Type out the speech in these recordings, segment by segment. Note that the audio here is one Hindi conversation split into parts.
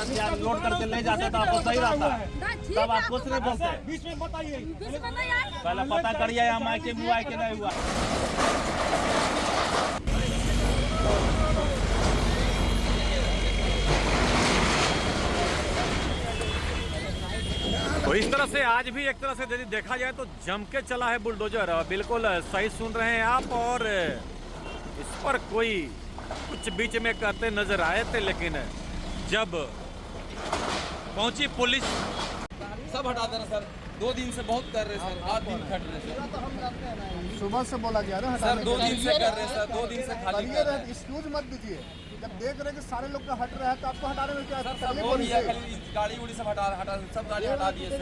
हथियार लोड करके ले जाते तो आपको सही रहता है, तब आप कुछ नहीं बोलते। बीच में बताइए, पहले पता करिए यहाँ माइक हुआ है कि नहीं हुआ। तो इस तरह से आज भी एक तरह से यदि देखा जाए तो जम के चला है बुलडोजर। बिल्कुल सही सुन रहे हैं आप। और इस पर कोई कुछ बीच में करते नजर आए थे, लेकिन जब पहुंची पुलिस सब हटा देना सर। 2 दिन से बहुत कर रहे सर, 8 दिन खट रहे सर। सुबह से बोला गया ना सर 2 दिन से कर रहे सर, 2 दिन से खाली कर रहे हैं। एक्सक्यूज मत दीजिए, जब देख रहे हैं कि सारे लोग का हट रहा है तो आपको हटाने में क्या सर सब हो गया, खाली गाड़ी उड़ी सब हटा सब गाड़ी हटा दिए सर।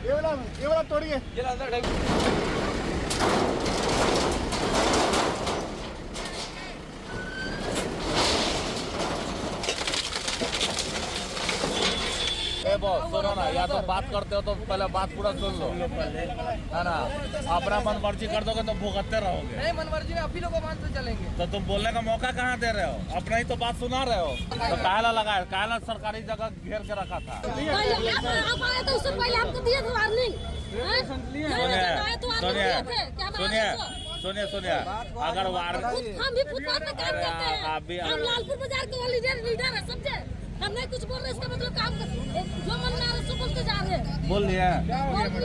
ये वाला तोड़िए। बॉस सुनो ना, या तो बात करते हो तो पहले बात पूरा सुन लो, है ना। अपना मन मर्जी कर दोगे तो भुगतते रहोगे। नहीं मन मर्जी में आप ही लोगों को मान से चलेंगे। तो तुम बोलने का मौका कहाँ दे रहे हो? अपना ही तो बात सुना रहे हो। तो कायला लगाए, कायला सरकारी जगह घेर के रखा था। सुनिए सुनिए, अगर हम भी फुटपाथ पे काम करते हैं, हम लालपुर बाजार के लीडर है, समझे। हम नहीं कुछ बोल रहे, इसका मतलब काम जो मन में आ रहा है सो बोलते जा रहे हैं। बोल दिए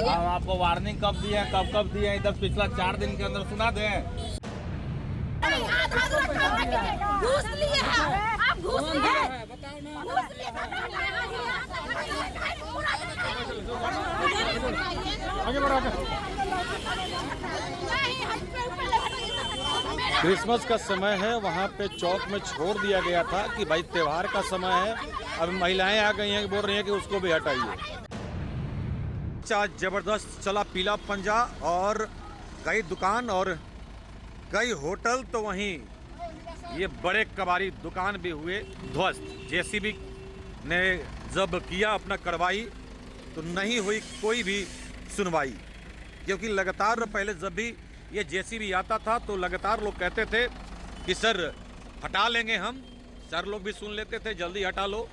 हम आपको वार्निंग कब दिए हैं, कब दिए हैं? इधर पिछला 4 दिन के अंदर सुना दें। घूस लिए हैं आप, घूस लिए क्रिसमस का समय है, वहाँ पे चौक में छोड़ दिया गया था कि भाई त्योहार का समय है। अब महिलाएं आ गई हैं, बोल रही हैं कि उसको भी हटाइए। जबरदस्त चला पीला पंजा, और कई दुकान और कई होटल, तो वहीं ये बड़े कबाड़ी दुकान भी हुए ध्वस्त। जेसीबी ने जब किया अपना कार्रवाई तो नहीं हुई कोई भी सुनवाई, क्योंकि लगातार पहले जब भी ये जेसीबी आता था तो लगातार लोग कहते थे कि सर हटा लेंगे हम। सर लोग भी सुन लेते थे जल्दी हटा लो,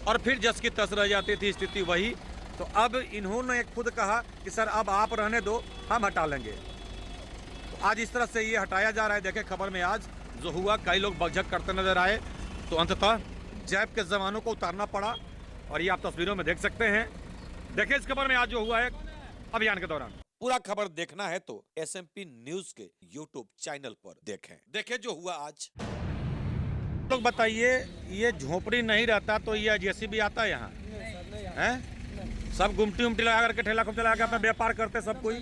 और फिर जस की तस रह जाती थी स्थिति वही। तो अब इन्होंने खुद कहा कि सर अब आप रहने दो, हम हटा लेंगे। तो आज इस तरह से ये हटाया जा रहा है। देखें खबर में आज जो हुआ, कई लोग बकझक करते नजर आए, तो अंततः जैब के जवानों को उतारना पड़ा, और ये आप तस्वीरों में देख सकते हैं। देखें इस खबर में आज जो हुआ है अभियान के दौरान। पूरा खबर देखना है तो SMP न्यूज के YouTube चैनल पर देखें जो हुआ आज। लोग बताइए, ये झोपड़ी नहीं रहता तो ये जेसीबी आता है यहाँ हैं? सब गुमटी उमटी लगा करके ठेला खूब चला के अपना व्यापार करते सब कोई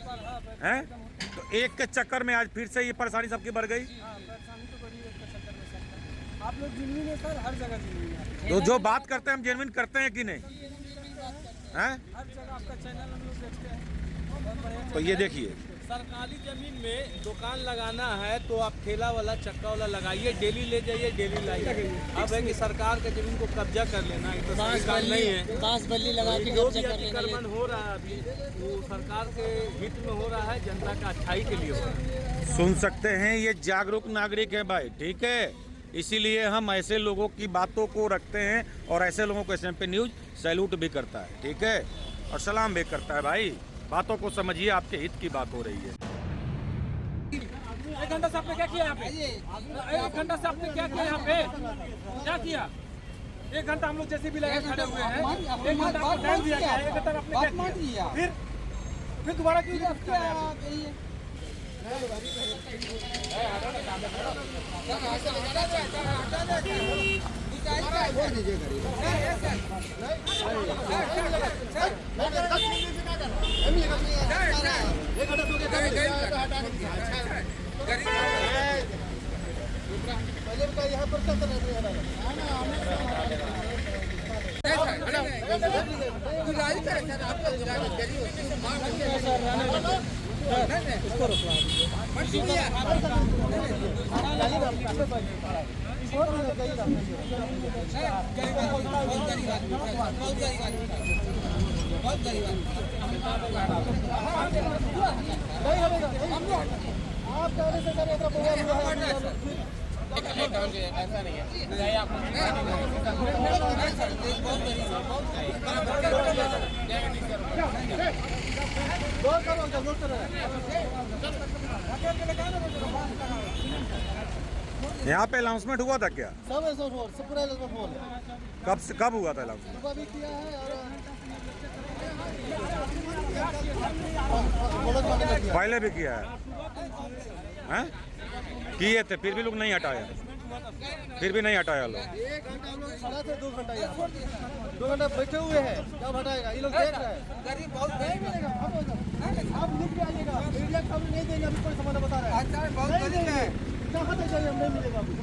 हैं। तो एक के चक्कर में आज फिर से ये परेशानी सबकी बढ़ गई। आप लोग जेन्युइन है सर, हर जगह जेन्युइन है। तो जो बात करते हैं हम जेन्युइन करते हैं कि नहीं हैं? हर जगह आपका चैनल हम लोग देखते हैं। तो ये देखिए, सरकारी जमीन में दुकान लगाना है तो आप ठेला वाला चक्का वाला लगाइए, डेली ले जाइए, डेली लाइए। अब है कि सरकार के जमीन को कब्जा कर लेना, ये तो सरकार नहीं है। बांस बल्ली लगा के जो भी अतिक्रमण हो रहा है अभी वो सरकार के हित में हो रहा है, जनता का अच्छाई के लिए हो रहा है। सुन सकते हैं, ये जागरूक नागरिक है भाई, ठीक है। इसीलिए हम ऐसे लोगों की बातों को रखते हैं, और ऐसे लोगों को SMP न्यूज सैल्यूट भी करता है, ठीक है, और सलाम भी करता है। भाई बातों को समझिए, आपके हित की बात हो रही है। 1 घंटा से आपने क्या किया यहाँ पे? 1 घंटा से आपने क्या किया यहाँ पे? क्या किया? 1 घंटा हम लोग जैसे भी लगे खड़े हुए हैं, 1 घंटा आपको टाइम दिया गया है, 1 घंटा आपने क्या किया? फिर दोबारा क्यों किया? यहाँ पर क्या कर रहे इसको रोकवा ऐसा नहीं है, चाहे आप यहाँ पे अनाउंसमेंट हुआ था क्या? सब ऐसा सब पूरा बोल कब हुआ था अनाउंसमेंट? सुबह भी किया है और पहले भी किया है, हैं? किए थे फिर भी लोग नहीं हटाया, फिर भी नहीं हटाया लोग। 1 घंटा हम लोग खड़ा थे, 2 घंटा यहाँ 2 घंटा बैठे हुए हैं, कब हटाएगा? ये लोग देख रहे हैं। गरीब बहुत नहीं मिलेगा, आप लिख के आइएगा, मीडिया को हम नहीं देंगे, अभी कोई सामान बता रहा है। अच्छा बहुत गरीब है, कहाँ तक जाइए, हम नहीं मिलेगा अभी।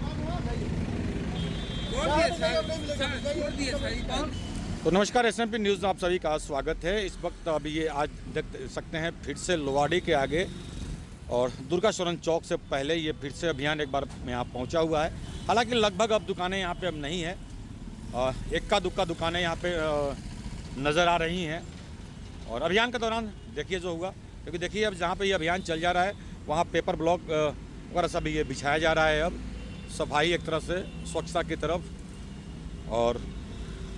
तो नमस्कार, SMP न्यूज़ में आप सभी का स्वागत है। इस वक्त अभी ये आज देख सकते हैं फिर से लोवाड़ी के आगे और दुर्गा शरण चौक से पहले ये फिर से अभियान एक बार यहाँ पहुँचा हुआ है। हालांकि लगभग अब दुकानें यहाँ पे अब नहीं है, इक्का दुक्का दुकानें यहाँ पे नज़र आ रही हैं। और अभियान के दौरान देखिए जो हुआ, क्योंकि देखिए अब जहाँ पे ये अभियान चल जा रहा है वहाँ पेपर ब्लॉक वगैरह सब ये बिछाया जा रहा है। अब सफाई एक तरह से स्वच्छता की तरफ। और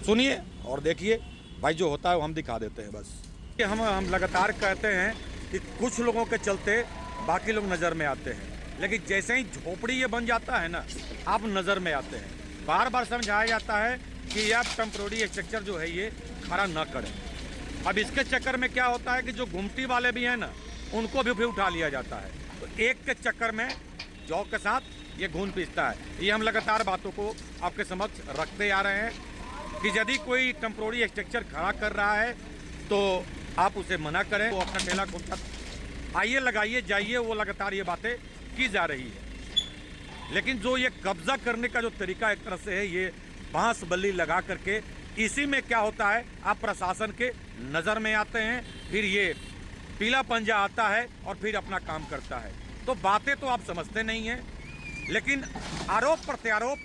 सुनिए और देखिए भाई, जो होता है वो हम दिखा देते हैं बस। कि हम लगातार कहते हैं कि कुछ लोगों के चलते बाकी लोग नज़र में आते हैं, लेकिन जैसे ही झोपड़ी ये बन जाता है ना, आप नज़र में आते हैं। बार बार समझाया जाता है कि आप टेम्प्रोरी स्ट्रक्चर जो है ये खड़ा न करें। अब इसके चक्कर में क्या होता है कि जो घुमटी वाले भी हैं ना, उनको भी उठा लिया जाता है। तो एक के चक्कर में जौ के साथ ये घून पीसता है। ये हम लगातार बातों को आपके समक्ष रखते आ रहे हैं कि यदि कोई टेम्प्रोरी स्ट्रक्चर खड़ा कर रहा है तो आप उसे मना करें। वो अपना ठेला खोलता आइए, लगाइए, जाइए, वो लगातार ये बातें की जा रही है। लेकिन जो ये कब्जा करने का जो तरीका एक तरह से है, ये बांस बल्ली लगा करके, इसी में क्या होता है, आप प्रशासन के नज़र में आते हैं, फिर ये पीला पंजा आता है और फिर अपना काम करता है। तो बातें तो आप समझते नहीं हैं, लेकिन आरोप प्रत्यारोप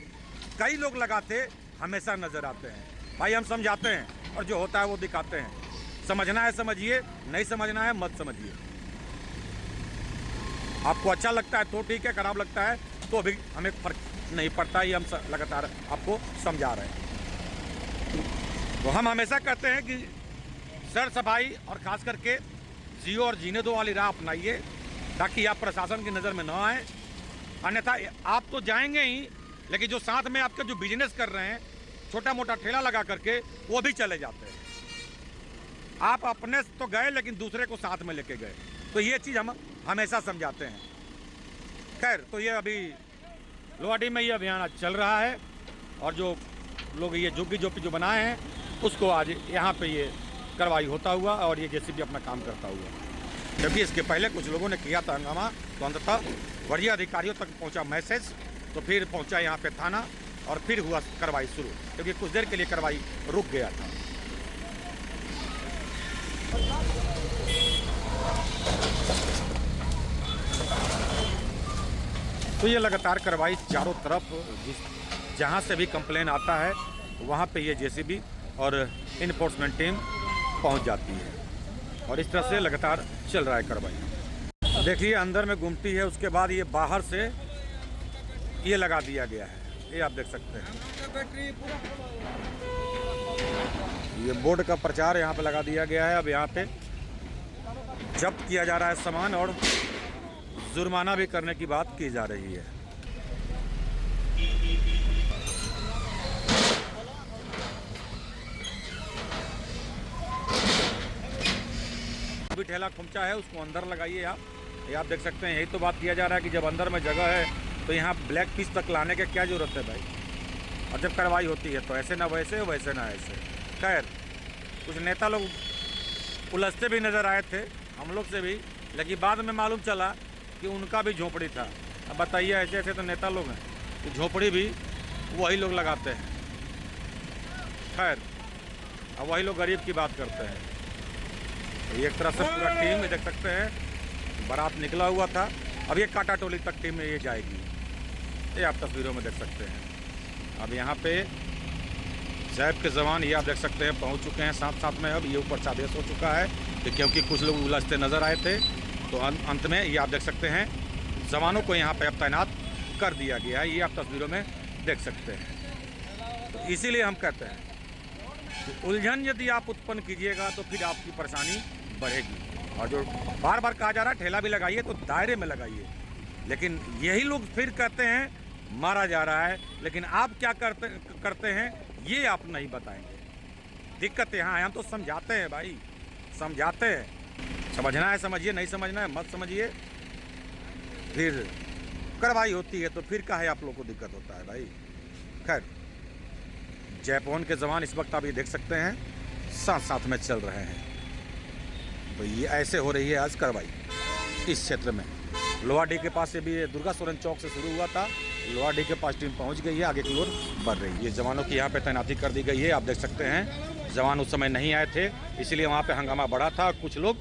कई लोग लगाते हमेशा नज़र आते हैं। भाई हम समझाते हैं और जो होता है वो दिखाते हैं। समझना है समझिए, नहीं समझना है मत समझिए। आपको अच्छा लगता है तो ठीक है, खराब लगता है तो भी हमें फर्क नहीं पड़ता। ये हम लगातार आपको समझा रहे हैं। तो हम हमेशा कहते हैं कि सर सफाई और ख़ास करके जियो और जीने दो वाली राह अपनाइए, ताकि आप प्रशासन की नज़र में न आए। अन्यथा आप तो जाएंगे ही, लेकिन जो साथ में आपके जो बिजनेस कर रहे हैं, छोटा मोटा ठेला लगा करके, वो भी चले जाते हैं। आप अपने तो गए लेकिन दूसरे को साथ में लेके गए। तो ये चीज़ हम हमेशा समझाते हैं। खैर, तो ये अभी लोहाड़ी में ये अभियान आज चल रहा है और जो लोग ये झुग्गी झोपड़ी जो बनाए हैं उसको आज यहाँ पे ये कार्रवाई होता हुआ और ये JCB अपना काम करता हुआ। जबकि इसके पहले कुछ लोगों ने किया था हंगामा, तो अंततः वरीय अधिकारियों तक पहुँचा मैसेज, तो फिर पहुँचा यहाँ पे थाना और फिर हुआ कार्रवाई शुरू, क्योंकि कुछ देर के लिए कार्रवाई रुक गया था। तो ये लगातार कार्रवाई चारों तरफ, जहाँ से भी कंप्लेन आता है वहाँ पे ये JCB और इन्फोर्समेंट टीम पहुँच जाती है और इस तरह से लगातार चल रहा है कार्रवाई। देखिए अंदर में गुमटी है, उसके बाद ये बाहर से ये लगा दिया गया है, ये आप देख सकते हैं। ये बोर्ड का प्रचार यहाँ पे लगा दिया गया है। अब यहाँ पे जब्त किया जा रहा है सामान और जुर्माना भी करने की बात की जा रही है। अभी ठेला खुमचा है, उसको अंदर लगाइए आप। ये आप देख सकते हैं, यही तो बात किया जा रहा है कि जब अंदर में जगह है तो यहाँ ब्लैक पीस तक लाने की क्या ज़रूरत है भाई। और जब कार्रवाई होती है तो ऐसे ना वैसे, वैसे ना ऐसे। खैर, कुछ नेता लोग उलझते भी नज़र आए थे हम लोग से भी, लेकिन बाद में मालूम चला कि उनका भी झोपड़ी था। अब बताइए, ऐसे ऐसे तो नेता लोग हैं कि झोपड़ी भी वही लोग लगाते हैं। खैर, अब वही लोग गरीब की बात करते हैं। एक तरह से पूरा टीम में देख सकते हैं, बारात निकला हुआ था, अब ये काटा टोली तक टीम में ये जाएगी, ये आप तस्वीरों में देख सकते हैं। अब यहाँ पे जैब के जवान ये आप देख सकते हैं पहुँच चुके हैं साथ साथ में। अब ये ऊपर से आदेश हो चुका है कि क्योंकि कुछ लोग उलझते नज़र आए थे, तो अंत में ये आप देख सकते हैं जवानों को यहाँ पे अब तैनात कर दिया गया है। ये आप तस्वीरों में देख सकते हैं। तो इसीलिए हम कहते हैं कि उलझन यदि आप उत्पन्न कीजिएगा तो फिर आपकी परेशानी बढ़ेगी। और जो बार बार कहा जा रहा है ठेला भी लगाइए तो दायरे में लगाइए, लेकिन यही लोग फिर कहते हैं मारा जा रहा है, लेकिन आप क्या करते हैं ये आप नहीं बताएंगे। दिक्कत यहाँ है, हम तो समझाते हैं भाई, समझाते हैं। समझना है समझिए, नहीं समझना है मत समझिए। फिर कार्रवाई होती है तो फिर काहे आप लोग को दिक्कत होता है भाई। खैर, जयपवन के जवान इस वक्त आप ये देख सकते हैं साथ साथ में चल रहे हैं। तो ये ऐसे हो रही है आज कार्रवाई इस क्षेत्र में। लोहाडी के पास से भी दुर्गा सोरेन चौक से शुरू हुआ था, लोहाडी के पास टीम पहुंच गई है, आगे की ओर बढ़ रही है। ये जवानों की यहाँ पे तैनाती कर दी गई है। आप देख सकते हैं जवान उस समय नहीं आए थे, इसलिए वहाँ पे हंगामा बढ़ा था। कुछ लोग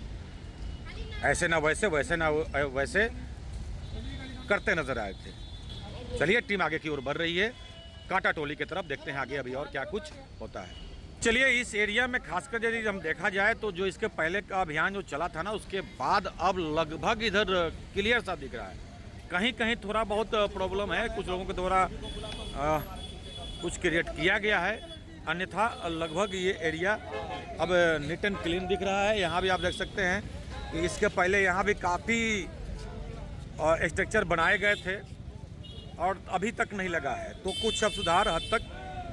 ऐसे ना वैसे, वैसे ना वैसे करते नजर आए थे। चलिए टीम आगे की ओर बढ़ रही है, कांटा टोली की तरफ। देखते हैं आगे अभी और क्या कुछ होता है। चलिए, इस एरिया में खासकर यदि हम देखा जाए तो जो इसके पहले का अभियान जो चला था ना, उसके बाद अब लगभग इधर क्लियर सा दिख रहा है। कहीं कहीं थोड़ा बहुत प्रॉब्लम है, कुछ लोगों के द्वारा कुछ क्रिएट किया गया है, अन्यथा लगभग ये एरिया अब नीट एंड क्लीन दिख रहा है। यहाँ भी आप देख सकते हैं कि इसके पहले यहाँ भी काफ़ी स्ट्रक्चर बनाए गए थे और अभी तक नहीं लगा है, तो कुछ अब सुधार हद तक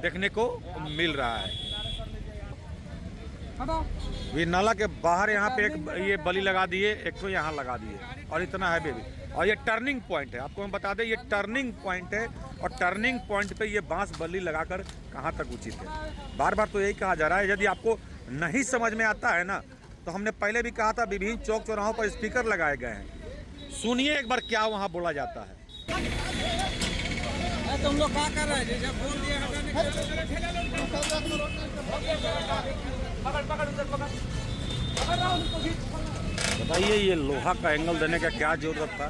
देखने को मिल रहा है। ये नाला के बाहर यहाँ पे एक ये बली लगा दिए, एक तो यहाँ लगा दिए, और इतना है बेबी। और ये टर्निंग पॉइंट है, आपको हम बता दें ये टर्निंग पॉइंट है, और टर्निंग पॉइंट पे ये बांस बल्ली लगाकर कहाँ तक उचित है। बार बार तो यही कहा जा रहा है, यदि आपको नहीं समझ में आता है ना, तो हमने पहले भी कहा था विभिन्न चौक चौराहों पर स्पीकर लगाए गए हैं, सुनिए एक बार क्या वहाँ बोला जाता है। तुम लोग क्या कर रहे हैं? जब बोल दिया बताइए ये लोहा का एंगल देने का क्या जरूरत था?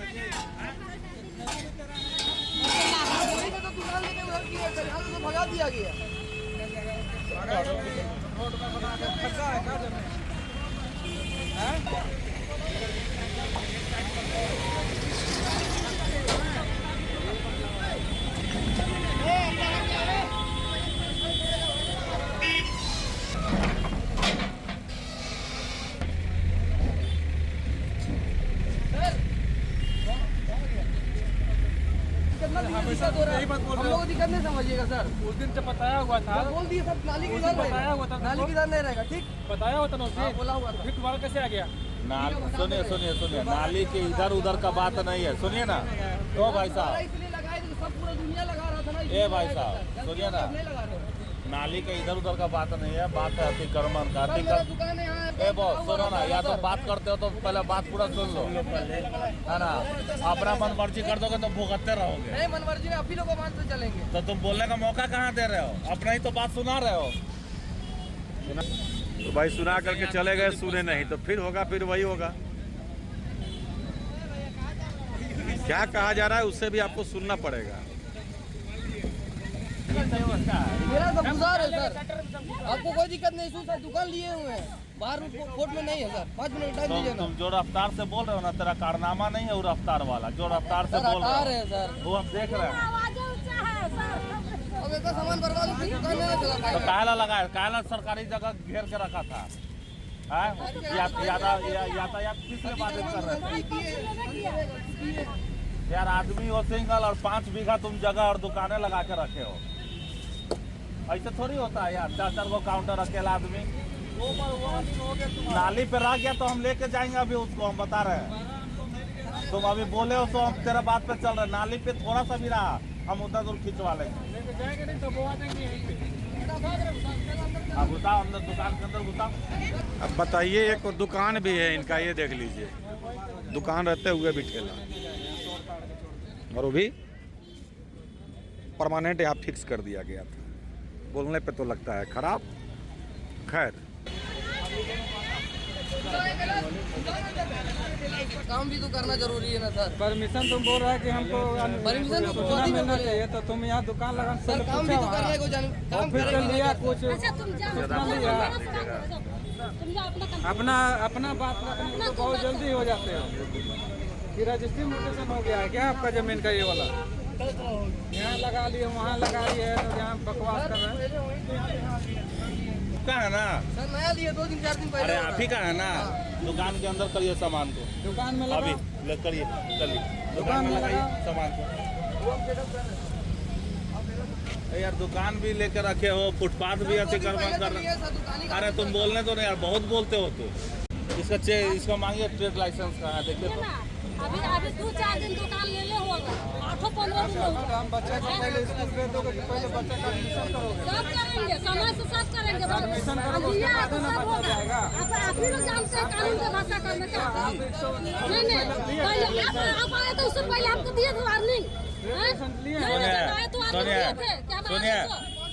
भगा दिया गया। यही बात बोल हम रहे लोग हो। दिक्कत नहीं समझिएगा सर। उस दिन जब बताया हुआ था, बोल दिए सब नाली की उस इधर दिन बताया हुआ था, नाली की इधर नहीं रहेगा, ठीक बताया हुआ था ना उस दिन, बोला हुआ था। फिर तुम्हारा कैसे आ गया? सुनिए सुनिए सुनिए, नाली के इधर उधर का बात नहीं है, सुनिए ना। तो भाई साहब, इसलिए लगाए थे, सब पूरा दुनिया लगा रहा था ना। ए भाई साहब सुनिए ना, नहीं लगा रहे। नाली के इधर उधर का बात नहीं है, बात है अतिक्रमण का। सर, मेरा दुकान है यहाँ। ए बॉस सुनो ना, या तो बात करते हो तो पहले बात पूरा सुन लो, है ना। अपना मन मर्जी कर दोगे तो भुगतते रहोगे। नहीं, मनमर्जी में आप ही लोग को मान से चलेंगे। तो तुम बोलने का मौका कहाँ दे रहे हो? अपना ही तो बात सुना रहे हो। तो भाई सुना करके चले गए, सुने नहीं तो फिर होगा, फिर वही होगा। क्या कहा जा रहा है उससे भी आपको सुनना पड़ेगा। मेरा सब गुजार है सर, आपको कोई दिक्कत नहीं। सर दुकान लिए हुए हैं, बाहर कोर्ट में नहीं है सर। 5 मिनट टाइम दीजिए ना। तुम जो रफ्तार से बोल रहे हो ना, तेरा कारनामा नहीं है वो रफ्तार वाला, जो रफ्तार से बोल रहे हो सर, वो हम देख रहे हैं। अब इतना सामान बर्बाद हो गया, दुकान नहीं चला तो पाएगा। कायला लगाया, कायला सरकारी जगह घेर के रखा था। यातायात किस लिए बाधित कर रहे थे? यार आदमी हो सिंगल और 5 बीघा तुम जगह और दुकानें लगा के रखे हो, ऐसे थोड़ी होता है यार। 4-4 गो काउंटर अकेला आदमी नाली पे रह गया तो हम लेके जाएंगे अभी उसको, हम बता रहे हैं। तुम अभी बोले हो तो हम तेरा बात पे चल रहे। नाली पे थोड़ा सा भी रहा हम उधर दूर खिंचवा लेंगे। लेके जाएंगे नहीं तो बुआ देंगे यहीं पे। अब घुसाओ अंदर, दुकान के अंदर घुसाओ। अब बताइए, एक दुकान भी है इनका, ये देख लीजिए, दुकान रहते हुए भी ठेला, और वो भी परमानेंट यहाँ फिक्स कर दिया गया था। बोलने पे तो लगता है खराब। खैर, काम भी तो करना जरूरी है ना सर। परमिशन तुम बोल रहा है कि हमको परमिशन तो सूचना मिलना चाहिए, तो तुम यहाँ दुकान लगा सर, काम भी तो करने को काम फिर लिया कुछ अच्छा तुम जाओ, सूचना लिया, तुम जाओ अपना अपना अपना बात रखने में तो बहुत जल्दी हो जाते हो। कि रजिस्ट्री म्यूटेशन हो गया है क्या आपका जमीन का ये वाला? यहाँ लगा लिए वहाँ लगा लिए तो यहाँ बकवास कर रहे हैं। का है ना, सर नया लिए 2 दिन 4 दिन पहले। अरे आप ही का है ना, दुकान के अंदर करिए सामान को, दुकान में लगा अभी करिए, चलिए दुकान में लगाइए सामान को। यार दुकान भी लेकर रखे हो, फुटपाथ भी ऐसे कर रहे। अरे तुम बोलने तो नहीं यार, बहुत बोलते हो तुम। इसका मांगिए ट्रेड लाइसेंस का है, देखिए तो। अभी 2-4 दिन दुकान ले ले होगा, 8-15 दिन होगा। हम बच्चे को पहले स्कूल भेज दोगे कि पहले बच्चे का एडमिशन करोगे? सब करेंगे, समय से सब करेंगे। लिया तो सब होगा। आप ही लोग जानते हैं कानून का भाषा करने का। नहीं पहले आप आए तो उससे पहले हमको दिए थे वार्निंग।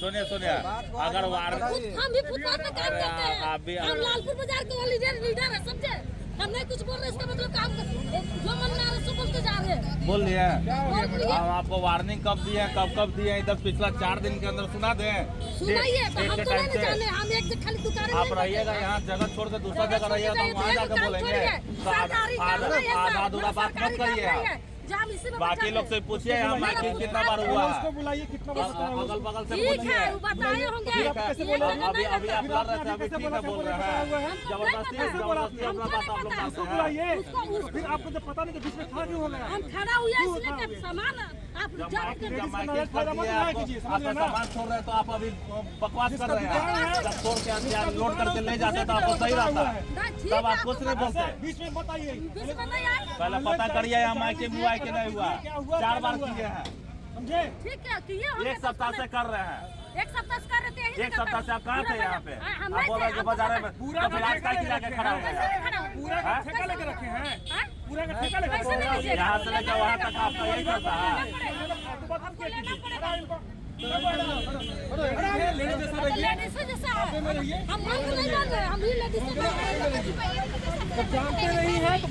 सुनिए, अगर हम भी फुटपाथ पे काम करते हैं। आप भी हम लालपुर बाजार के लीडर है, समझे? हम नहीं कुछ बोल रहे, इसका मतलब काम कर, जो मन में आ रहा है सो बोलते जा रहे हैं। बोल दिए हम आपको वार्निंग कब दिए, कब दिए, इधर पिछला 4 दिन के अंदर सुना दें। सुनाइए, तो हम तो नहीं जाने, हम एक खाली दुकान आप रहिएगा यहाँ, जगह छोड़ के दूसरा जगह रहिएगा तो हम वहाँ जाकर बोलेंगे। तो आधा बात मत करिए आप। बाकी लोग से पूछिए यहाँ माइकिंग कितना बार हुआ है, बुलाइए कितना बार अगल बगल से ठीक पूछिए। है, वो बताए होंगे। अभी आप कर रहे थे, अभी ठीक है बोल रहे हैं। जबरदस्ती अपना बात आप लोग मानते हैं। फिर आपको जब पता नहीं तो बीच में खड़ा क्यों हो गया? हम खड़ा हुए इसलिए कि सामान आप जब जब माइकिंग कर दिए, आपका सामान छोड़ रहे हैं तो आप अभी बकवास कर रहे हैं। जब छोड़ के लोड करके ले जाते तो आपको सही रहता है, तब आप कुछ नहीं बोलते। बीच में बताइए, पहले पता करिए यहाँ माइकिंग हुआ है कि नहीं हुआ। 4 बार किए हैं, समझे? ठीक है, किए होंगे। 1 सप्ताह से कर रहे हैं। 1 सप्ताह से कर रहे थे। 1 सप्ताह से आप कहाँ थे यहाँ पे? आप बोल रहे हैं बाजार में पूरा आज का जाके खड़ा हो गया। पूरा का ठेका लेके रखे हैं, पूरा का ठेका लेके रखे हैं। यहाँ से लेकर वहाँ तक आपका यही चलता है। लेडीज जैसा हम मन नहीं बोल रहे, हम भी लेडीज से जानते नहीं है तो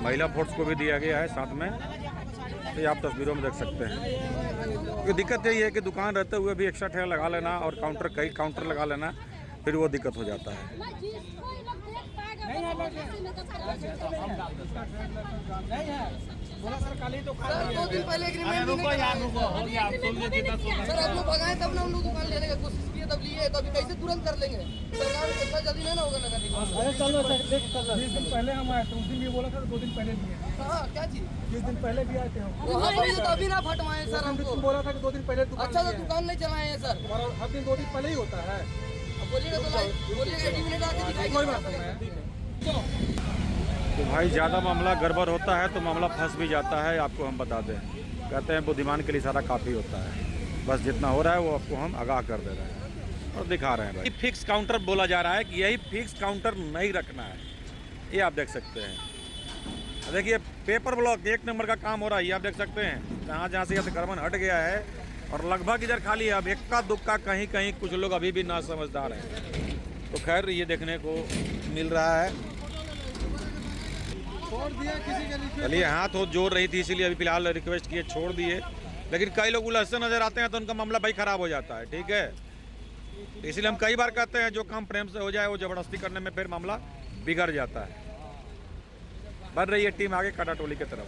महिला फोर्स को भी दिया गया है साथ में, तो ये आप तस्वीरों में देख सकते हैं। क्योंकि दिक्कत यही है कि दुकान रहते हुए भी एक्स्ट्रा ठेका लगा लेना और कई काउंटर लगा लेना, फिर वो दिक्कत हो जाता है। नहीं है, बोला सर कल ही तो खा सर 2 दिन पहले एग्रीमेंट रुको यार, रुको हो गया, आप सुन लीजिए। सर आप लोग भगाए तब ना हम लोग दुकान लेने का कोशिश किए, तब लिए, तो अभी कैसे तुरंत कर लेंगे? सरकार में इतना जल्दी नहीं ना होगा नगर निगम। अरे चलो सर, देख चल 20 दिन पहले हम आए थे, उस दिन भी बोला था 2 दिन पहले लिए। हाँ क्या चीज? 20 दिन पहले भी आए थे हम। वहाँ पर तो अभी ना फटवाए सर हमको। बोला था कि 2 दिन पहले दुकान अच्छा तो दुकान नहीं चलाए हैं सर। और हर दिन 2 दिन पहले ही होता है। बोलिएगा तो बोलिएगा एग्रीमेंट आके दिखाइए। कोई बात नहीं। तो भाई ज़्यादा मामला गड़बड़ होता है तो मामला फंस भी जाता है। आपको हम बता दें, कहते हैं बुद्धिमान के लिए सारा काफ़ी होता है। बस जितना हो रहा है वो आपको हम आगाह कर दे रहे हैं और दिखा रहे हैं। भाई फिक्स काउंटर बोला जा रहा है कि यही फिक्स काउंटर नहीं रखना है, ये आप देख सकते हैं। देखिए पेपर ब्लॉक 1 नंबर का काम हो रहा है, ये आप देख सकते हैं। जहाँ से अतिक्रमण हट गया है और लगभग इधर खाली है। अब इक्का दुक्का कहीं कुछ लोग अभी भी ना समझदार हैं। तो खैर ये देखने को मिल रहा है। छोड़ दिया किसी के लिए। चलिए हाथ जोड़ रही थी, इसीलिए अभी फिलहाल रिक्वेस्ट किए छोड़ दिए। लेकिन कई लोग उलझते नजर आते हैं तो उनका मामला भाई खराब हो जाता है। ठीक है, इसलिए हम कई बार कहते हैं जो काम प्रेम से हो जाए वो जबरदस्ती करने में फिर मामला बिगड़ जाता है। बढ़ रही है टीम आगे काटा टोली की तरफ।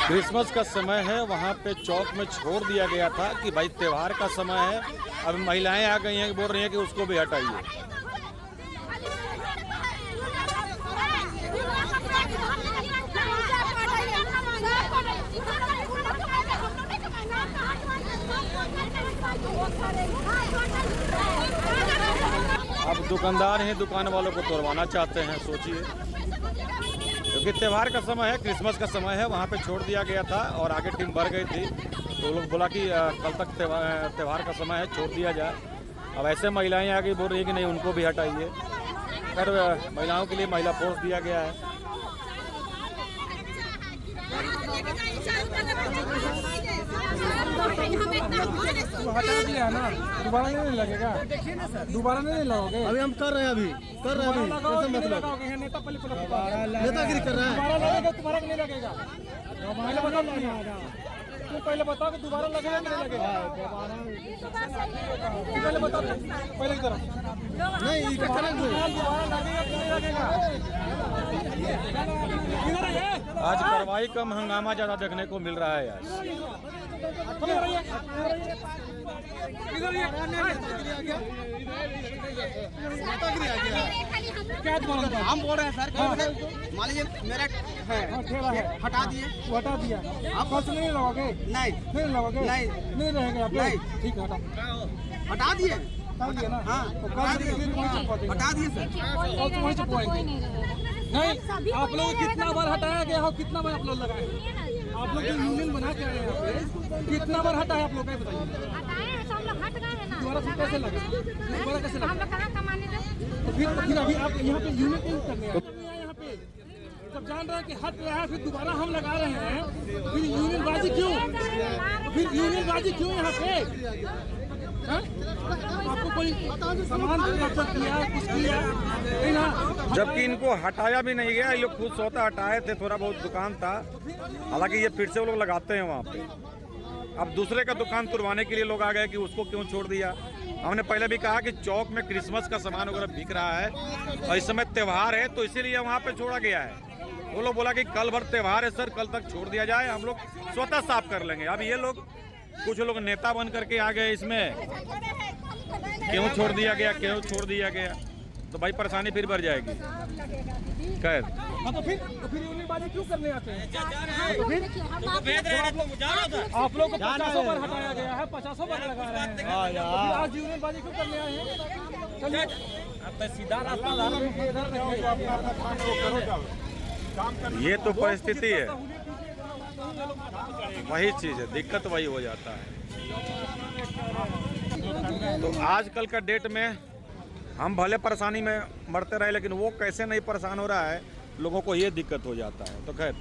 क्रिसमस का समय है, वहाँ पे चौक में छोड़ दिया गया था कि भाई त्योहार का समय है। अब महिलाएं आ गई हैं, बोल रही हैं कि उसको भी हटाइए। अब दुकानदार ही दुकान वालों को तोड़वाना चाहते हैं, सोचिए। क्योंकि त्यौहार का समय है, क्रिसमस का समय है, वहाँ पे छोड़ दिया गया था और आगे टीम बढ़ गई थी तो लोग बोला कि कल तक त्यौहार का समय है, छोड़ दिया जाए। अब ऐसे महिलाएं आगे बोल रही है कि नहीं उनको भी हटाइए। खैर महिलाओं के लिए महिला फोर्स दिया गया है। हटा दिया है ना, दोबारा नहीं लगेगा, दोबारा नहीं लगाओगे। अभी हम कर रहे हैं, अभी कर रहे हैं, अभी कैसे मतलब नेतागिरी कर रहा है। दोबारा लगेगा, तुम्हारा नहीं लगेगा। पहले बताओ, तुम पहले बताओ कि दोबारा लगेगा नहीं लगेगा। पहले बताओ, पहले की तरफ नहीं ये क्या करेंगे? दोबारा लगेगा कि नहीं लगेगा। इधर आइए, आज कार्रवाई कम, हंगामा ज्यादा देखने को मिल रहा है यार। इधर आइए, इधर आइए। क्या बोल रहे हैं? हम बोल रहे हैं सर, मान लीजिए मेरा है ठेला है, हटा दिए, हटा दिया। आप बस नहीं लगाओगे? नहीं नहीं लगाओगे? नहीं। नहीं रहेगा आप? नहीं। ठीक है, हटा हटा दिए, हटा दिया ना। हाँ, तो कल से फिर वहीं चुपा देंगे। हटा दिए सर। और तो वहीं चुपवाएंगे। नहीं, आप लोग कितना बार हटाया गया हो, कितना बार आप लोग लगाए? आप लोग जो यूनियन बना के आए हैं यहाँ पे, कितना बार हटाया आप लोग का बताइए। दोबारा फिर कैसे लगा? दोबारा कैसे लगा? तो फिर अभी आप यहाँ पे यूनियन क्यों करने आए? यहाँ पे जब जान रहे हैं कि हट रहा है, फिर दोबारा हम लगा रहे हैं, फिर यूनियनबाजी क्यों? फिर यूनियनबाजी क्यों यहाँ पे? हाँ? आपको कोई सामान किया, कुछ किया नहीं ना? जबकि इनको हटाया भी नहीं गया, ये लोग खुद स्वतः हटाए थे, थोड़ा बहुत दुकान था। हालांकि ये फिर से वो लोग लगाते हैं वहाँ पे। अब दूसरे का दुकान तुड़वाने के लिए लोग आ गए कि उसको क्यों छोड़ दिया। हमने पहले भी कहा कि चौक में क्रिसमस का सामान वगैरह बिक रहा है और इस समय त्यौहार है, तो इसीलिए वहाँ पे छोड़ा गया है। वो लोग बोला कि कल भर त्यौहार है सर, कल तक छोड़ दिया जाए, हम लोग स्वतः साफ कर लेंगे। अब ये लोग, कुछ लोग नेता बन करके आ गए इसमें, क्यों छोड़ दिया गया, क्यों छोड़ दिया गया, तो भाई परेशानी फिर बढ़ जाएगी। खैर, हाँ, तो फिर यूनियनबाजी क्यों करने आते हैं? तो फिर आप लोग को 50 बार हटाया गया है, 50 बार लगा रहे हैं। तो फिर आज यूनियनबाजी क्यों करने आए हैं? चलिए, सीधा रास्ता ये तो परिस्थिति है, वही चीज़ है, दिक्कत वही हो जाता है। तो आजकल का डेट में हम भले परेशानी में मरते रहे, लेकिन वो कैसे नहीं परेशान हो रहा है, लोगों को ये दिक्कत हो जाता है। तो खैर,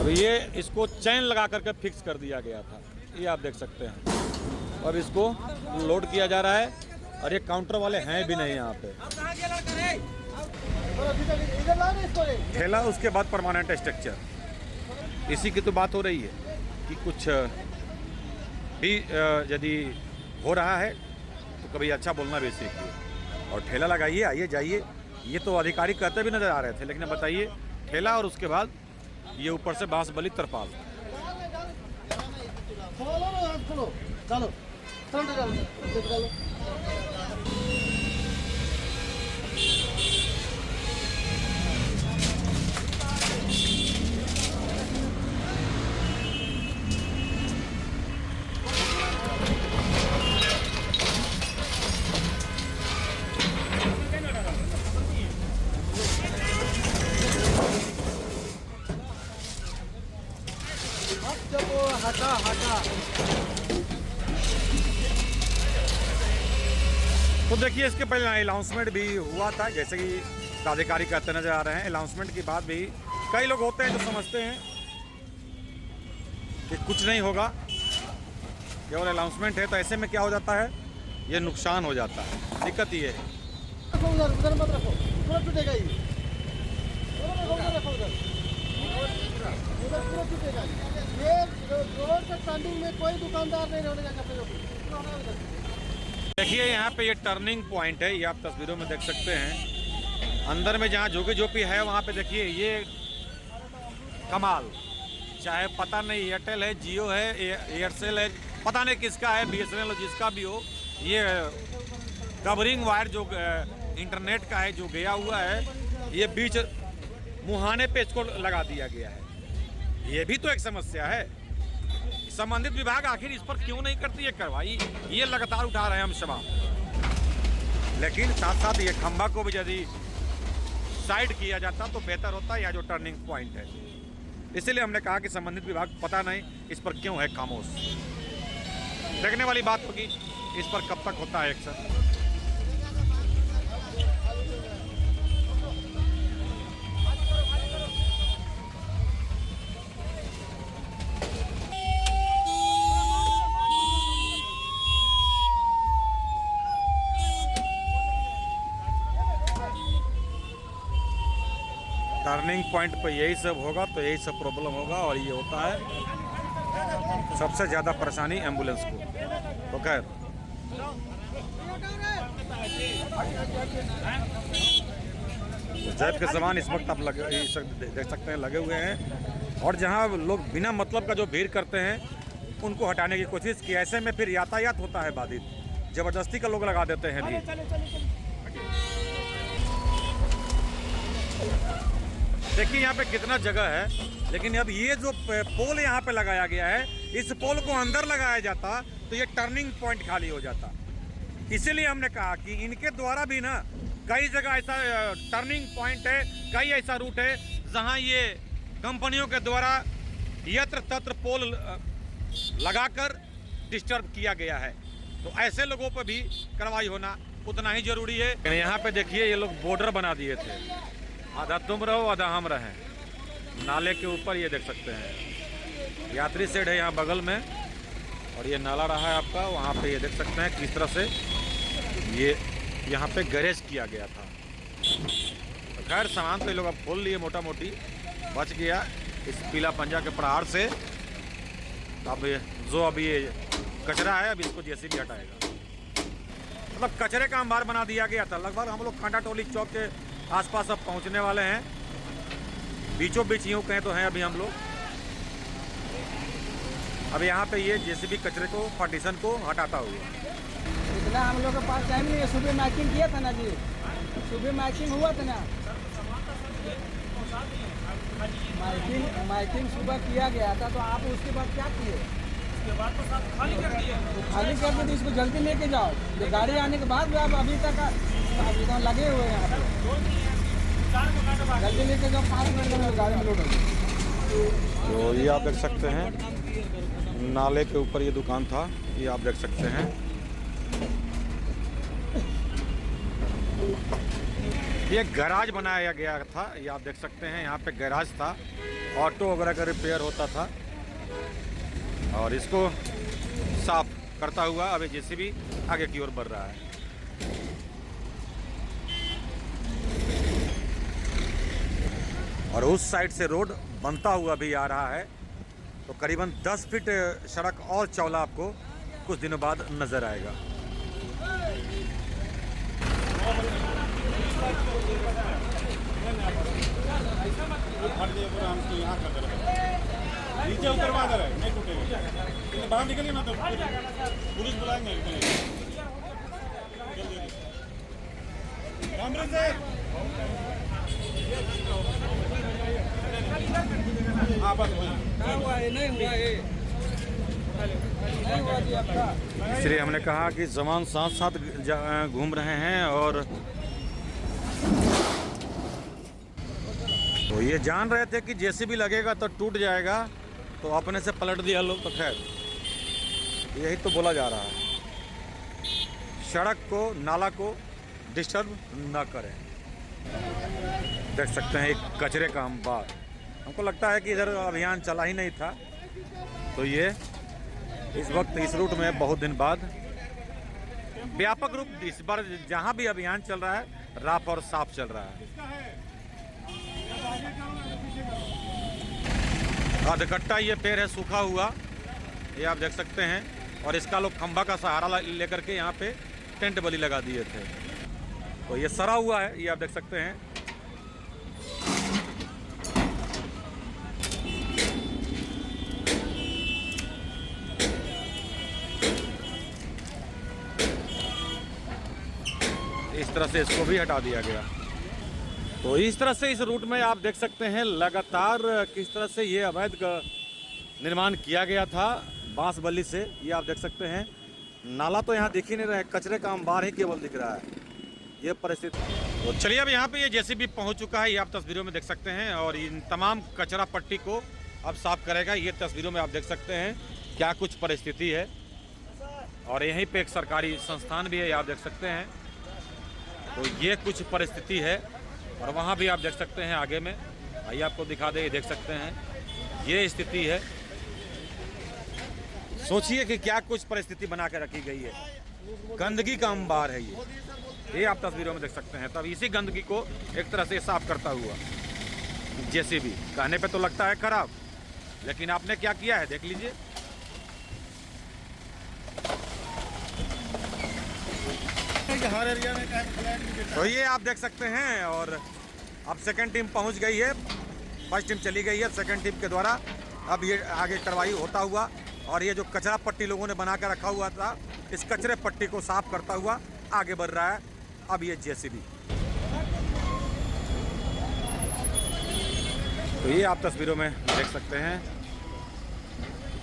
अब ये इसको चैन लगा करके फिक्स कर दिया गया था, ये आप देख सकते हैं। अब इसको लोड किया जा रहा है और ये काउंटर वाले हैं भी नहीं यहाँ पे। ठेला, उसके बाद परमानेंट स्ट्रक्चर, इसी की तो बात हो रही है कि कुछ भी यदि हो रहा है तो कभी अच्छा बोलना भी सीखिए और ठेला लगाइए, आइए जाइए। ये तो अधिकारी कहते भी नजर आ रहे थे, लेकिन बताइए, ठेला और उसके बाद ये ऊपर से बांसबली तरपाल। चलो हटा तो देखिए, इसके पहले अनाउंसमेंट भी हुआ था, जैसे कि अधिकारी कहते नजर आ रहे हैं। अनाउंसमेंट के बाद भी कई लोग होते हैं जो समझते हैं कि कुछ नहीं होगा, केवल अनाउंसमेंट है, तो ऐसे में क्या हो जाता है, ये नुकसान हो जाता है। दिक्कत ये है। उधर मत रखो, पूरा टूटेगा ये। उधर पूरा टूटेगा ये। रोड के स्टैंडिंग में कोई दुकानदार नहीं रहने का। देखिए, यहाँ पे ये टर्निंग पॉइंट है, ये आप तस्वीरों में देख सकते हैं। अंदर में जहाँ झोंकी झोंपी है, वहाँ पे देखिए ये कमाल, चाहे पता नहीं एयरटेल है, जियो है, एयरसेल है, पता नहीं किसका है, BSNL जिसका भी हो, ये कवरिंग वायर जो इंटरनेट का है जो गया हुआ है, ये बीच मुहाने पे इसको लगा दिया गया है। ये भी तो एक समस्या है। संबंधित विभाग आखिर इस पर क्यों नहीं करती है कार्रवाई, ये लगातार उठा रहे हैं हम सवाल। लेकिन साथ साथ ये खंभा को भी यदि साइड किया जाता तो बेहतर होता, या जो टर्निंग पॉइंट है। इसीलिए हमने कहा कि संबंधित विभाग पता नहीं इस पर क्यों है खामोश। देखने वाली बात होगी इस पर कब तक होता है एक्शन। टर्निंग पॉइंट पे यही सब होगा तो यही सब प्रॉब्लम होगा और ये होता है सबसे ज़्यादा परेशानी एम्बुलेंस को। तो खैर जैब के सामान इस वक्त आप देख सकते हैं लगे हुए हैं और जहां लोग बिना मतलब का जो भीड़ करते हैं उनको हटाने की कोशिश की। ऐसे में फिर यातायात होता है बाधित, जबरदस्ती का लोग लगा देते हैं भीड़। देखिए यहाँ पे कितना जगह है, लेकिन अब ये जो पोल यहाँ पे लगाया गया है, इस पोल को अंदर लगाया जाता तो ये टर्निंग पॉइंट खाली हो जाता। इसीलिए हमने कहा कि इनके द्वारा भी ना कई जगह ऐसा टर्निंग पॉइंट है, कई ऐसा रूट है जहाँ ये कंपनियों के द्वारा यत्र तत्र पोल लगाकर डिस्टर्ब किया गया है। तो ऐसे लोगों पर भी कार्रवाई होना उतना ही जरूरी है। यहाँ पे देखिए ये लोग बॉर्डर बना दिए थे, आधा तुम रहो आधा हम रहें। नाले के ऊपर ये देख सकते हैं यात्री शेड है यहाँ बगल में और ये नाला रहा है आपका, वहाँ पे ये देख सकते हैं किस तरह से ये यहाँ पे गैरेज किया गया था। तो खैर सामान तो ये लोग अब खोल लिए, मोटा मोटी बच गया इस पीला पंजा के प्रहार से। अब जो अभी ये कचरा है अब इसको जेसीबी हटाएगा। मतलब कचरे का अंबार बना दिया गया था। लगभग हम लोग खांडा टोली चौक के आसपास अब पहुंचने वाले हैं, बीचों बीच यूँ कहें तो हैं अभी हम लोग। अब यहाँ पे ये जेसीबी कचरे को पार्टीशन को हटाता हुआ। इतना हम लोग के पास टाइम नहीं है, सुबह मैचिंग किया था ना जी, सुबह मैचिंग हुआ था ना, माइकिंग सुबह किया गया था। तो आप उसके बाद क्या किए? उसके बाद तो सब खाली कर दिए। तो खाली करके तो इसको जल्दी लेके जाओ, ये गाड़ी आने के बाद भी आप अभी तक अभी तो लगे हुए हैं यहाँ पे। जल्दी लेके जाओ, 5 मिनट में गाड़ी में लोड होगी। तो ये आप देख सकते हैं नाले के ऊपर ये दुकान था, ये आप देख सकते हैं। ये गैराज बनाया गया था, ये आप देख सकते हैं। यहाँ पे गैराज था, ऑटो वगैरह का रिपेयर होता था और इसको साफ करता हुआ अभी जेसीबी आगे की ओर बढ़ रहा है। और उस साइड से रोड बनता हुआ भी आ रहा है। तो करीबन 10 फीट सड़क और चौड़ा आपको कुछ दिनों बाद नजर आएगा। नीचे उतरवा दे रहे, नहीं टूटेगा। बाहर निकलिए ना तो पुलिस बुलाएंगे। हाँ बस नहीं हुआ जी आपका। इसलिए हमने कहा कि जवान साथ साथ घूम रहे हैं और तो ये जान रहे थे कि जेसीबी लगेगा तो टूट जाएगा, तो अपने से पलट दिया लोग। तो खैर यही तो बोला जा रहा है, सड़क को नाला को डिस्टर्ब ना करें। देख सकते हैं एक कचरे का अंबार। हमको लगता है कि इधर अभियान चला ही नहीं था, तो ये इस वक्त इस रूट में बहुत दिन बाद व्यापक रूप इस बार जहाँ भी अभियान चल रहा है राफ और साफ चल रहा है। अधकट्टा ये पेड़ है सूखा हुआ, ये आप देख सकते हैं। और इसका लोग खंभा का सहारा लेकर के यहाँ पे टेंट बली लगा दिए थे, तो ये सड़ा हुआ है, ये आप देख सकते हैं। इस तरह से इसको भी हटा दिया गया। तो इस तरह से इस रूट में आप देख सकते हैं लगातार किस तरह से ये अवैध का निर्माण किया गया था बांस बल्ली से। ये आप देख सकते हैं नाला तो यहाँ दिख ही नहीं रहा है, कचरे का अंबार ही केवल दिख रहा है, ये परिस्थिति। तो चलिए अब यहाँ पे ये जेसीबी पहुँच चुका है, ये आप तस्वीरों में देख सकते हैं। और इन तमाम कचरा पट्टी को अब साफ करेगा। ये तस्वीरों में आप देख सकते हैं क्या कुछ परिस्थिति है। और यहीं पे एक सरकारी संस्थान भी है, ये आप देख सकते हैं। तो ये कुछ परिस्थिति है। और वहाँ भी आप देख सकते हैं आगे में, आइए आपको दिखा दे, ये देख सकते हैं ये स्थिति है। सोचिए कि क्या कुछ परिस्थिति बना के रखी गई है, गंदगी का अंबार है ये आप तस्वीरों में देख सकते हैं। तब इसी गंदगी को एक तरह से साफ करता हुआ जेसीबी। कहने पे तो लगता है खराब, लेकिन आपने क्या किया है देख लीजिए। हर एरिया में तो ये आप देख सकते हैं। और अब सेकंड टीम पहुंच गई है, फर्स्ट टीम चली गई है, सेकंड टीम के द्वारा अब ये आगे कार्रवाई होता हुआ, और ये जो कचरा पट्टी लोगों ने बना कर रखा हुआ था, इस कचरे पट्टी को साफ करता हुआ आगे बढ़ रहा है अब ये जेसीबी। तो ये आप तस्वीरों में देख सकते हैं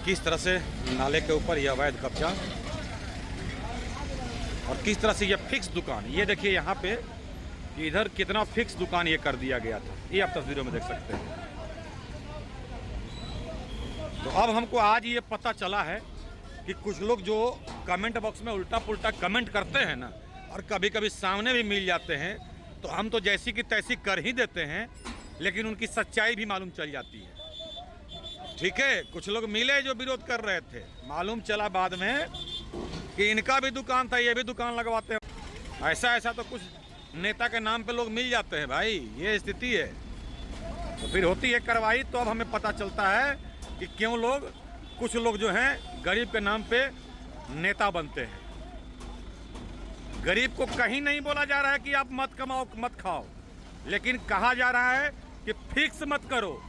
किस तरह से नाले के ऊपर यह अवैध कब्जा, और किस तरह से ये फिक्स दुकान, ये देखिए यहाँ पे इधर कितना फिक्स दुकान ये कर दिया गया था, ये आप तस्वीरों में देख सकते हैं। तो अब हमको आज ये पता चला है कि कुछ लोग जो कमेंट बॉक्स में उल्टा पुल्टा कमेंट करते हैं ना, और कभी कभी सामने भी मिल जाते हैं, तो हम तो जैसी की तैसी कर ही देते हैं, लेकिन उनकी सच्चाई भी मालूम चल जाती है। ठीक है, कुछ लोग मिले जो विरोध कर रहे थे, मालूम चला बाद में कि इनका भी दुकान था, ये भी दुकान लगवाते हैं। ऐसा तो कुछ नेता के नाम पे लोग मिल जाते हैं भाई, ये स्थिति है। तो फिर होती है कार्रवाई, तो अब हमें पता चलता है कि क्यों कुछ लोग जो हैं गरीब के नाम पे नेता बनते हैं। गरीब को कहीं नहीं बोला जा रहा है कि आप मत कमाओ मत खाओ, लेकिन कहा जा रहा है कि फिक्स मत करो,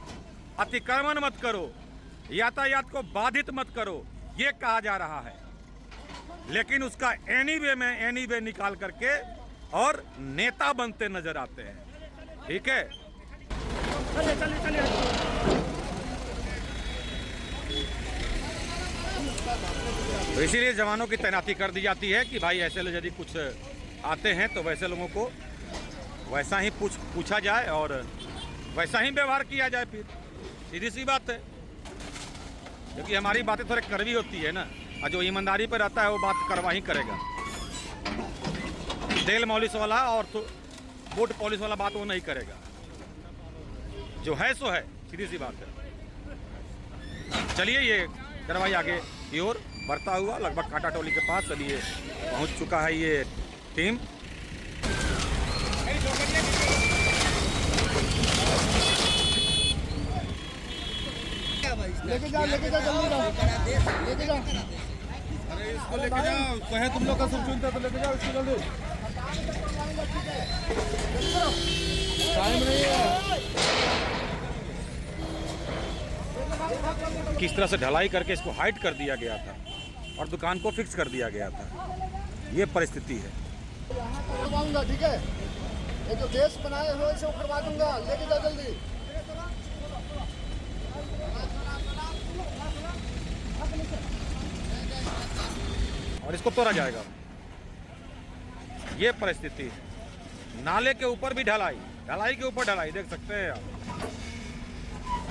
अतिक्रमण मत करो, यातायात को बाधित मत करो, ये कहा जा रहा है। लेकिन उसका एनी वे निकाल करके और नेता बनते नजर आते हैं। ठीक है, चलिए। तो इसीलिए जवानों की तैनाती कर दी जाती है कि भाई ऐसे लोग यदि कुछ आते हैं तो वैसे लोगों को वैसा ही पूछा जाए और वैसा ही व्यवहार किया जाए। फिर सीधी सी बात है, क्योंकि हमारी बातें थोड़ी कड़वी होती है ना, और जो ईमानदारी पर रहता है वो बात करवा ही करेगा। तेल मॉलिश वाला और तो बोट पॉलिश वाला बात वो नहीं करेगा, जो है सो है, सीधी सी बात है। चलिए, ये कार्रवाई आगे की ओर बढ़ता हुआ लगभग कांटा टोली के पास चलिए पहुंच चुका है ये टीम। लेके जाओ जल्दी लेके जाओ। अरे इसको लेके जाओ, कहे तुम लोग का सब सुनता तो लेके जाओ इसको जल्दी। टाइम नहीं है। किस तरह से ढलाई करके इसको हाइड कर दिया गया था और दुकान को फिक्स कर दिया गया था, ये परिस्थिति है। करवाऊंगा, ठीक है, ये जो देश बनाए हो इसे करवा दूंगा, लेके जाओ जल्दी। और इसको तोड़ा जाएगा, ये परिस्थिति है। नाले के ऊपर भी ढलाई के ऊपर ढलाई देख सकते हैं आप।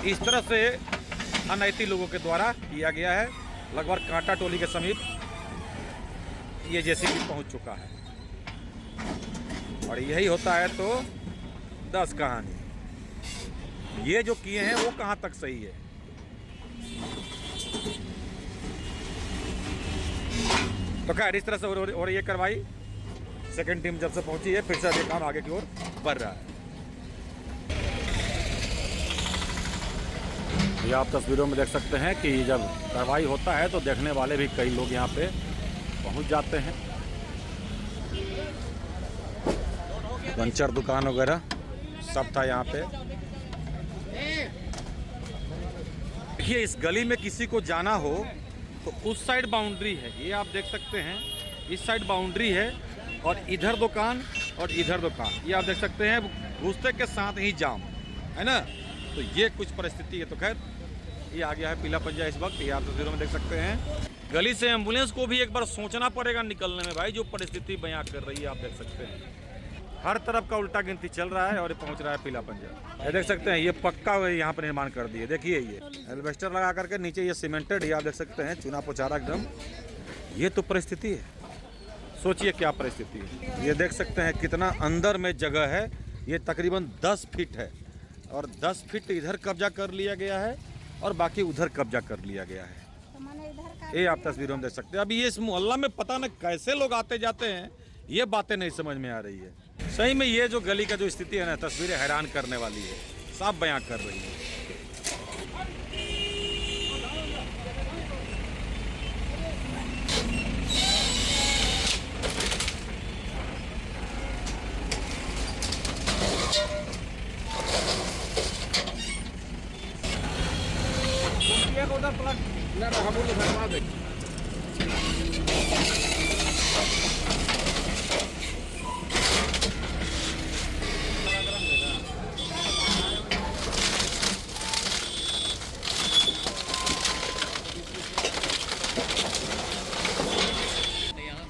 इस तरह से अनैतिक लोगों के द्वारा किया गया है। लगभग कांटा टोली के समीप ये जेसीबी पहुंच चुका है, और यही होता है तो 10 कहानी। ये जो किए हैं वो कहां तक सही है। तो खैर इस तरह से और ये कार्रवाई सेकंड टीम जब से पहुंची है, फिर से अभी काम आगे की ओर बढ़ रहा है। ये आप तस्वीरों में देख सकते हैं कि जब कार्रवाई होता है तो देखने वाले भी कई लोग यहाँ पे पहुँच जाते हैं। पंचर दुकान वगैरह सब था यहाँ पे। देखिए, इस गली में किसी को जाना हो तो उस साइड बाउंड्री है, ये आप देख सकते हैं, इस साइड बाउंड्री है और इधर दुकान और इधर दुकान, ये आप देख सकते हैं। घुसते के साथ ही जाम है ना, तो ये कुछ परिस्थिति है। तो खैर ये आ गया है पीला पंजा इस वक्त, ये आप तस्वीरों में देख सकते हैं। गली से एम्बुलेंस को भी एक बार सोचना पड़ेगा निकलने में भाई, जो परिस्थिति बयां कर रही है आप देख सकते हैं। हर तरफ का उल्टा गिनती चल रहा है और ये पहुंच रहा है पीला पंजा। ये देख सकते हैं, ये पक्का यहाँ पर निर्माण कर दिए। देखिए, ये एल्वेस्टर लगा करके नीचे ये सीमेंटेड, ये आप देख सकते हैं, चूना पोचारा एकदम। ये तो परिस्थिति है, सोचिए क्या परिस्थिति है। ये देख सकते हैं कितना अंदर में जगह है, ये तकरीबन 10 फीट है और 10 फीट इधर कब्जा कर लिया गया है और बाकी उधर कब्जा कर लिया गया है। ये आप तस्वीरों में देख सकते हैं। अभी ये इस मोहल्ला में पता न कैसे लोग आते जाते हैं, ये बातें नहीं समझ में आ रही है। सही में ये जो गली का जो स्थिति है ना, तस्वीरें हैरान करने वाली है। साफ बयां कर रही है।